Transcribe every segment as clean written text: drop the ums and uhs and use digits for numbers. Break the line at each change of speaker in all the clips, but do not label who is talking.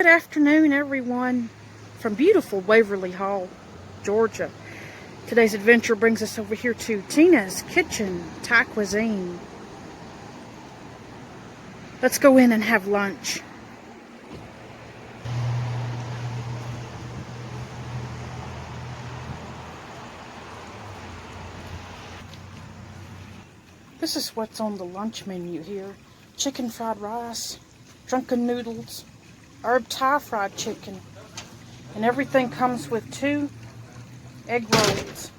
Good afternoon, everyone, from beautiful Waverly Hall, Georgia. Today's adventure brings us over here to Tina's Kitchen, Thai Cuisine. Let's go in and have lunch. This is what's on the lunch menu here. Chicken fried rice, drunken noodles, herb Thai fried chicken, and everything comes with 2 egg rolls.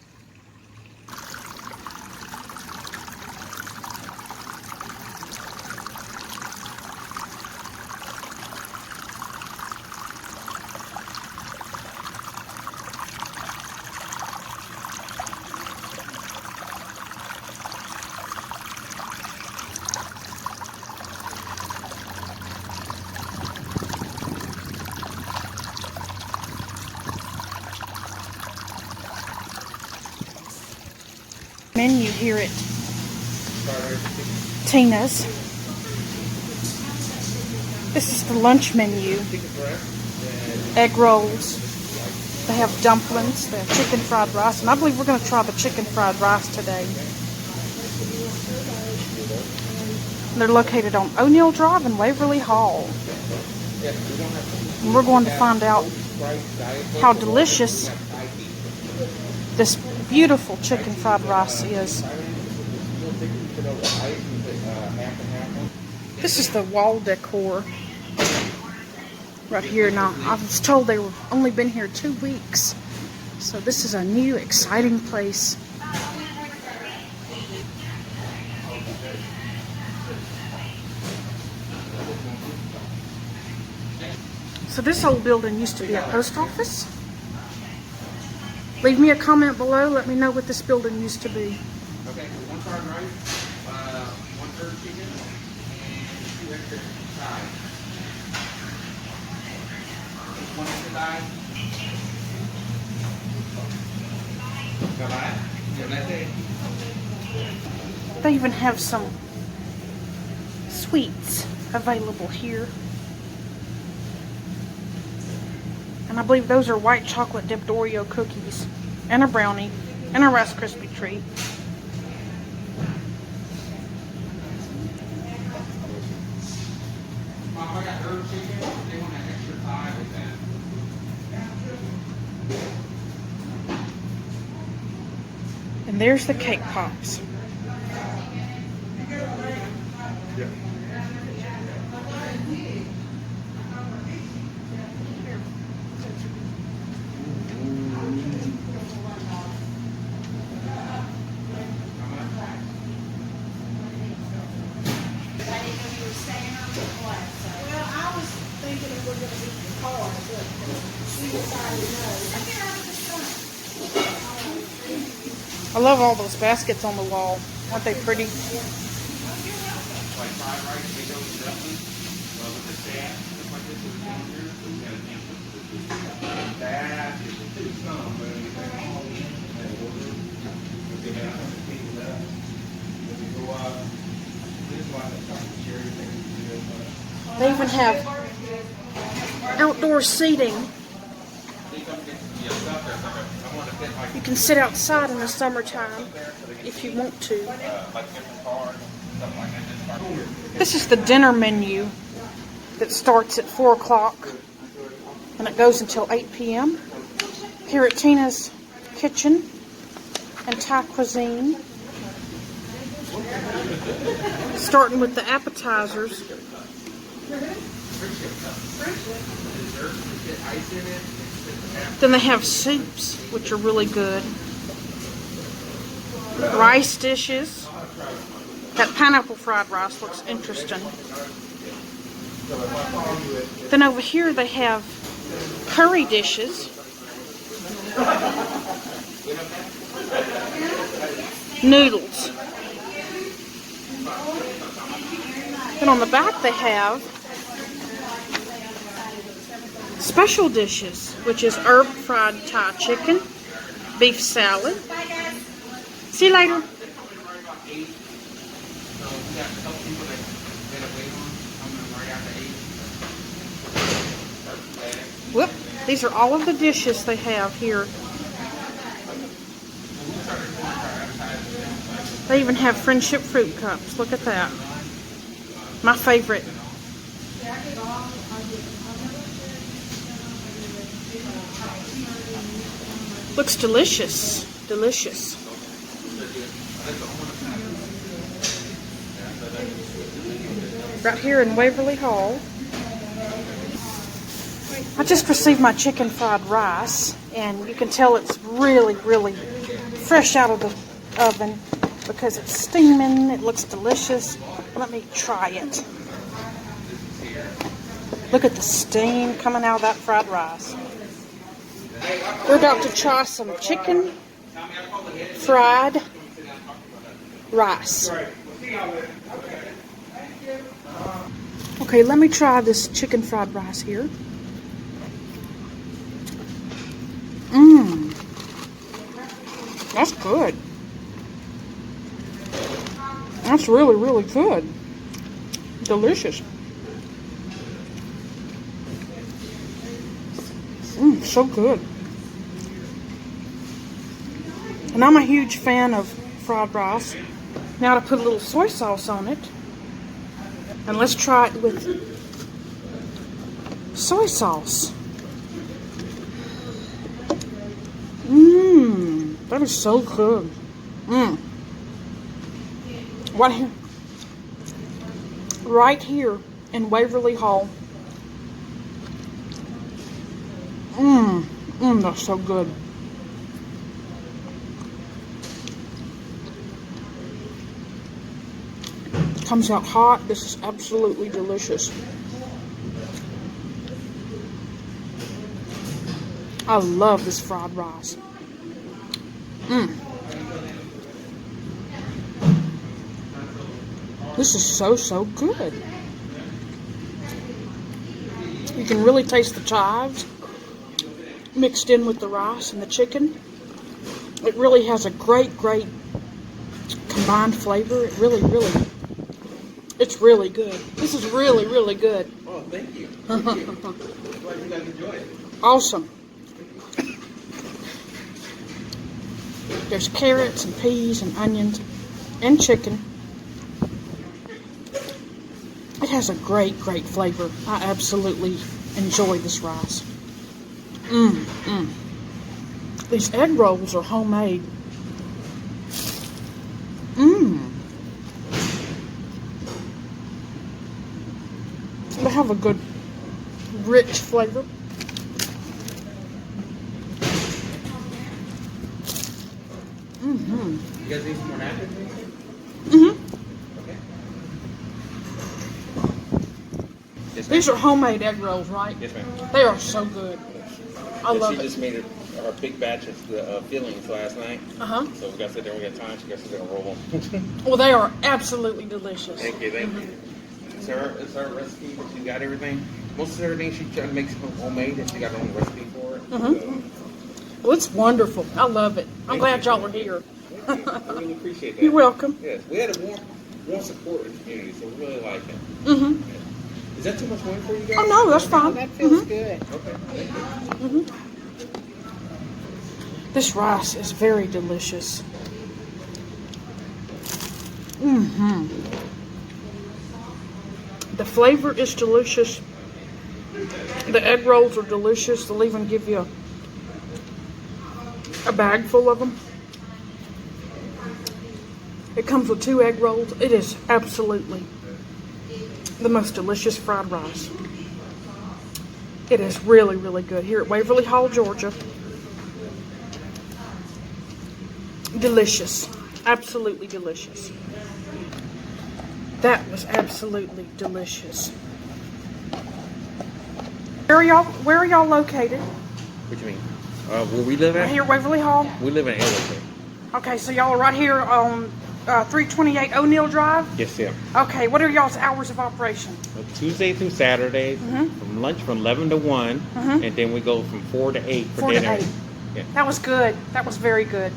Menu here at Tina's. This is the lunch menu. Egg rolls. They have dumplings. They have chicken fried rice. And I believe we're going to try the chicken fried rice today. They're located on O'Neill Drive in Waverly Hall. And we're going to find out how delicious this beautiful chicken fried rice is. This is the wall decor right here. Now, I was told they were only been here 2 weeks, so this is a new, exciting place. So this old building used to be a post office. Leave me a comment below. Let me know what this building used to be.
Okay, 1 fried rice, 1 third chicken, and 2 extra thighs. 1 extra thigh.
They even have some sweets available here. And I believe those are white chocolate dipped Oreo cookies, and a brownie, and a Rice Krispie treat.
Mom, I got herb chicken. They want an extra thigh with that.
And there's the cake pops.
Yeah.
I love all those baskets on the wall. Aren't they pretty?
Like fried rice, they go with dumplings. Well, with the staff, just like this is down here, so we got a template for this. That is a two some, but anything all in that order. We'll get out and clean it up. When we go up, this one, the chocolate cherry thing.
They even have outdoor seating. You can sit outside in the summertime if you want to. This is the dinner menu that starts at 4 o'clock and it goes until 8 p.m. here at Tina's Kitchen and Thai Cuisine. Starting with the appetizers. Then they have soups, which are really good. Rice dishes. That pineapple fried rice looks interesting. Then over here they have curry dishes. Noodles. Then on the back they have special dishes, which is herb fried Thai chicken, beef salad. See you later. Whoop. These are all of the dishes they have here. They even have friendship fruit cups. Look at that. My favorite. Looks delicious. Delicious. Right here in Waverly Hall. I just received my chicken fried rice, and you can tell it's really, really fresh out of the oven because it's steaming. It looks delicious. Let me try it. Look at the steam coming out of that fried rice. We're about to try some chicken fried rice. Okay, let me try this chicken fried rice here. Mmm. That's good. That's really, really good. Delicious. Mmm, so good. And I'm a huge fan of fried rice. Now to put a little soy sauce on it. And let's try it with soy sauce. Mmm, that is so good. Mmm. Right here in Waverly Hall. Mmm, that's so good. Comes out hot. This is absolutely delicious. I love this fried rice. Mmm. This is so, so good. You can really taste the chives mixed in with the rice and the chicken. It really has a great, great combined flavor. It really, really, it's really good. This is really, really good.
Oh, thank you. Thank you. Glad you guys enjoy it.
Awesome. There's carrots and peas and onions and chicken. It has a great, great flavor. I absolutely enjoy this rice. These egg rolls are homemade. They have a good, rich flavor.
You guys need some more napkins? Okay. Yes, ma'am.
These are homemade egg rolls, right?
Yes, ma'am.
They are so good. I love
She
it.
just made our big batch of the fillings last night.
Uh-huh.
So we got to sit there, we got time, she got to sit there and roll them.
Well, they are absolutely delicious.
Thank you, thank you. It's our recipe, she got everything. Most of everything she tried to make homemade, and she got her own recipe for it. So.
Well, it's wonderful. I love it. I'm glad y'all are here.
Thank you. I really appreciate that.
You're welcome.
Yes, we had a warm support in the community, so we really like it. Is that too much wind for you guys?
Oh, no, that's fine.
That feels good.
Okay, thank you.
This rice is very delicious. The flavor is delicious. The egg rolls are delicious. They'll even give you a bag full of them. It comes with 2 egg rolls. It is absolutely the most delicious fried rice. It is really, really good here at Waverly Hall, Georgia. Delicious. Absolutely delicious. That was absolutely delicious. Where are y'all located?
What do you mean? Where we live
Right
at?
here at Waverly Hall?
We live in Edwards.
Okay, so y'all are right here on 328 O'Neill Drive?
Yes, ma'am.
Okay, what are y'all's hours of operation?
Tuesday through Saturday, from lunch from 11 to 1, and then we go from 4 to 8 for
4 to
dinner.
8.
Yeah.
That was good. That was very good.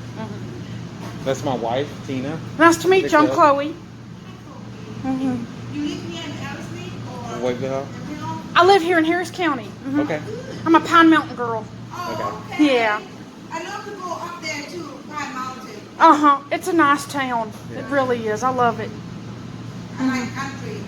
That's my wife, Tina.
Nice to meet you. I'm
Nicola.
Chloe.
You leave me an house or
Waverly Hall?
I live here in Harris County.
Okay.
I'm a Pine Mountain girl.
Oh, okay.
Yeah.
I love to go up there too, Pine Mountain.
It's a nice town.
Yeah.
It really is. I love it.
I like country.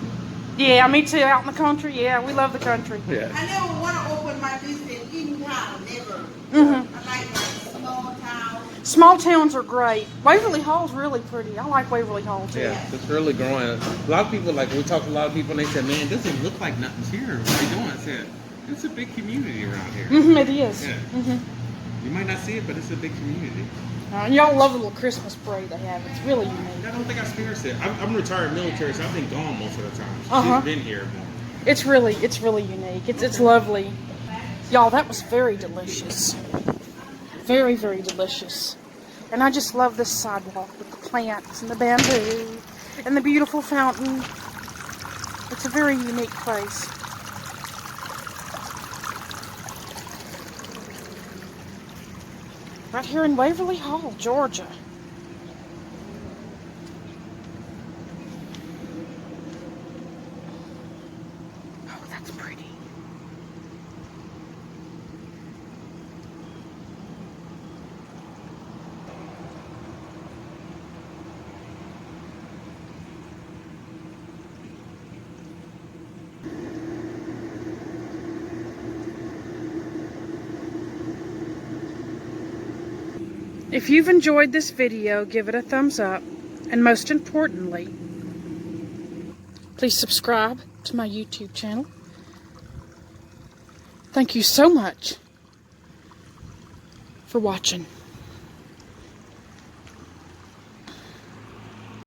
Yeah, me too. Out in the country. Yeah, we love the country.
Yeah.
I never want to open my business in town, never.
Mm-hmm.
I like small town.
Small towns are great. Waverly Hall's really pretty. I like Waverly Hall too.
Yeah, it's really growing. A lot of people, like, we talk to a lot of people, and they said, man, it doesn't look like nothing's here. What are you doing? I said, it's a big community around here.
It is.
Yeah. You might not see it, but it's a big community.
And y'all love the little Christmas parade they have. It's really unique.
I don't think I experienced it. I'm retired military, so I've been gone most of the time.
Uh-huh.
She's been here more.
It's really unique. It's lovely. Y'all, that was very delicious. Very, very delicious. And I just love this sidewalk with the plants and the bamboo and the beautiful fountain. It's a very unique place. Right here in Waverly Hall, Georgia. Oh, that's pretty. If you've enjoyed this video, give it a thumbs up, and most importantly, please subscribe to my YouTube channel. Thank you so much for watching.